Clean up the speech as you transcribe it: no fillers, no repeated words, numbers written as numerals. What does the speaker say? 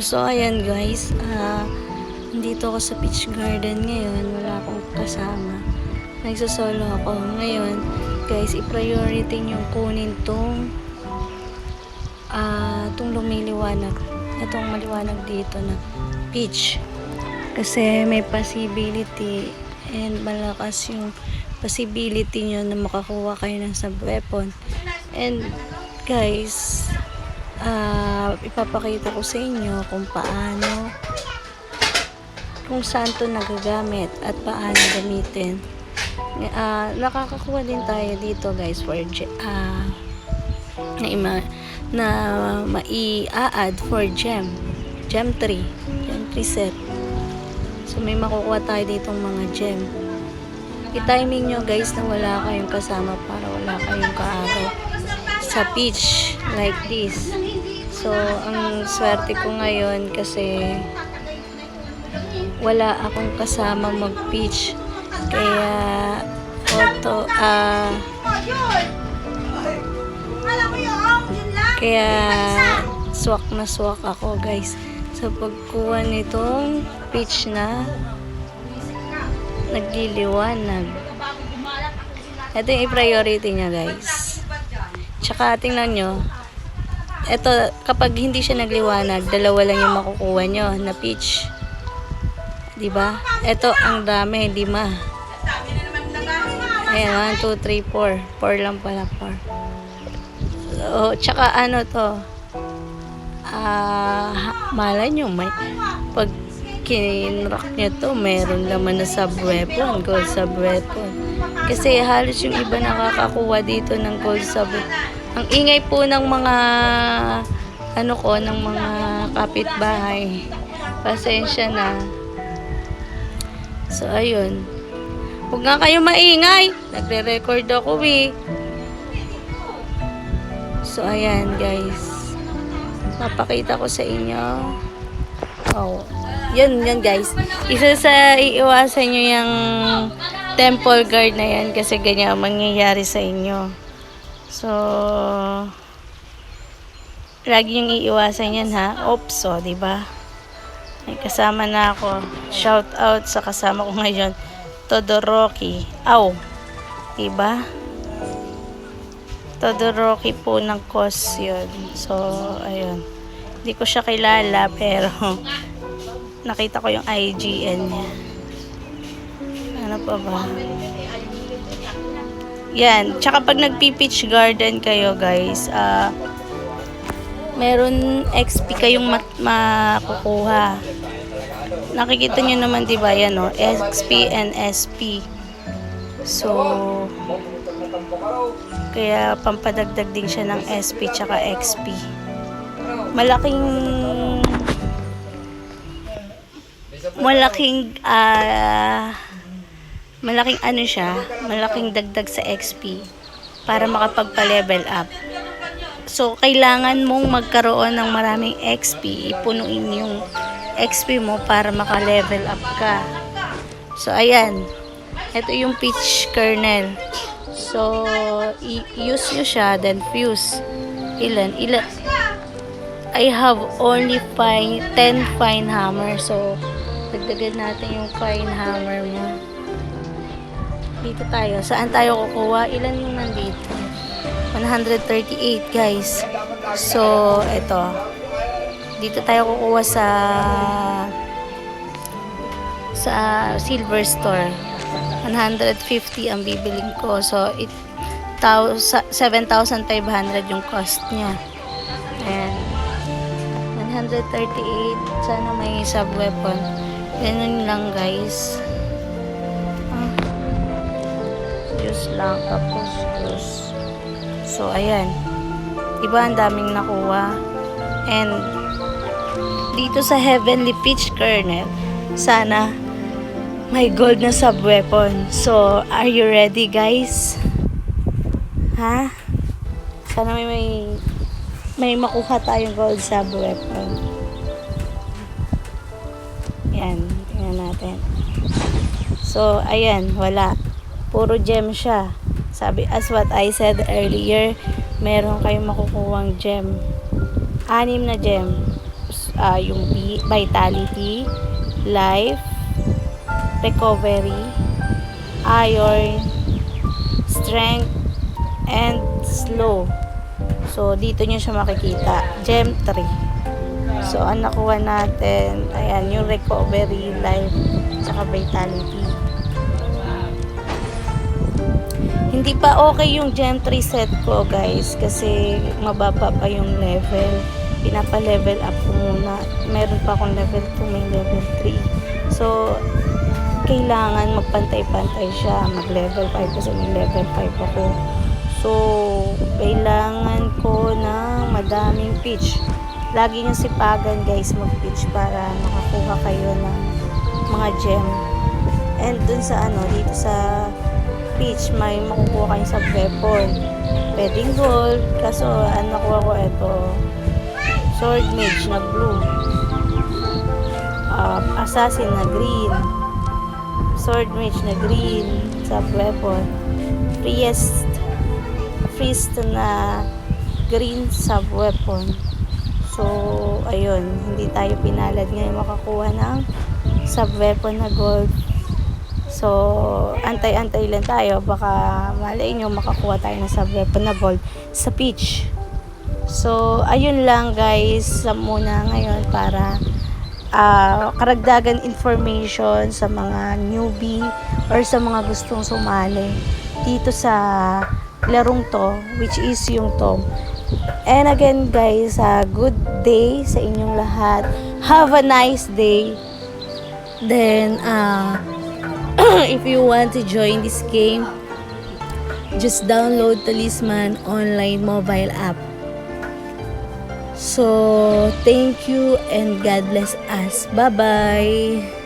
So, ayan guys. Nandito ako sa Peach Garden ngayon. Wala akong kasama. Nagsasolo ako. Ngayon, guys, i-priority nyo kunin tong lumiliwanag. Itong maliwanag dito na peach. Kasi may possibility and malakas yung possibility nyo na makakuha kayo ng sub-weapon. And, guys, ipapakita ko sa inyo kung paano, kung saan to nagagamit at paano gamitin. Nakakakuha din tayo dito guys for na mai-add for gem 3 set. So may makukuha tayo ditong mga gem. I-timing nyo guys na wala kayong kasama para wala kayong kaagaw sa peach like this. So ang swerte ko ngayon kasi wala akong kasama mag peach, kaya swak na swak ako guys sa pagkuha nitong peach na nagliliwanag. Ito yung i-priority niya guys. Tsaka tingnan nyo, ito kapag hindi siya nagliwanag, dalawa lang yung makukuha nyo na peach, diba? Ito ang dami, 5. Ayan, 1, 2, 3, 4 lang pala, 4. So, tsaka ano to, malay nyo, may pag kinrock nyo to, meron naman na sub-weapon, gold sub-weapon. Kasi halos yung iba nakakakuha dito ng gold sub-weapon. Ang ingay po ng mga ng mga kapitbahay. Pasensya na. So, ayun. Huwag nga kayo maingay. Nagre-record ako eh. So, ayan guys. Mapakita ko sa inyo. Oh. Yan guys. Isa sa iiwasan nyo yung temple guard na yan kasi ganyan ang mangyayari sa inyo. So, lagi yung iiwasan yan ha. Oops, so, diba? May kasama na ako. Shout out sa kasama ko ngayon. Todoroki. Aw. Diba? Todoroki po ng cos yun. So, ayun. Hindi ko siya kilala pero nakita ko yung IGN niya. Ano pa ba? Yan. Tsaka pag nagpi-peach garden kayo guys, meron XP kayong makukuha. Nakikita nyo naman diba yan o, XP and SP. So, kaya pampadagdag din siya ng SP tsaka XP. Malaking ano siya, malaking dagdag sa XP para makapagpa-level up. So, kailangan mong magkaroon ng maraming XP, ipunuin yung XP mo para maka-level up ka. So, ayan. Ito yung peach kernel. So, use nyo siya, then fuse. Ilan? I have only 10 fine hammer. So, dagdagan natin yung fine hammer mo. Dito tayo. Saan tayo kukuha? Ilan yung nandito? 138 guys. So, ito. Dito tayo kukuha sa silver store. 150 ang bibiling ko. So, 7,500 yung cost niya. Ayan. 138. Sana may sub-weapon. Ganun lang guys. Juice lang. Tapos juice. So, ayan. Diba ang daming nakuha. And, dito sa Heavenly Peach Kernel, sana may gold na sub-weapon. So, are you ready guys? Ha? Sana may makuha tayong gold sub-weapon. Yan. Tingnan natin. So, ayan. Wala. Puro gem siya. Sabi, as what I said earlier, meron kayong makukuhang gem. 6 na gem. yung vitality, life, recovery, iron, strength, and slow. So, dito nyo siya makikita. Gem 3. So, ang nakuha natin, ayan, yung recovery, life, tsaka vitality. Hindi pa okay yung Gem 3 set ko, guys, kasi mababa pa yung level. Pinapa-level up ko muna. Meron pa akong level 2, may level 3. So, kailangan magpantay-pantay siya. Mag-level 5 kasi may level 5 ako. So, kailangan ko ng madaming pitch. Lagi nyo sipagan, guys, mag-pitch para makakuha kayo ng mga gem. And dun sa dito sa pitch, may makukuha kayo sa weapon. Pwedeng gold, kaso nakuha ko ito. Sword mage na blue. Assassin na green. Sword mage na green sa weapon. Priest na green sub weapon. So, ayun, hindi tayo pinalad ngayon makakuha ng sub weapon na gold. So, antay-antay lang tayo, baka malay nyo makakuha tayo ng sub weapon na gold sa pitch. So, ayun lang guys, muna ngayon para karagdagan information sa mga newbie or sa mga gustong sumali dito sa larong to, which is yung to. And again guys, good day sa inyong lahat. Have a nice day. Then if you want to join this game, just download Talisman online mobile app. So thank you and God bless us. Bye bye.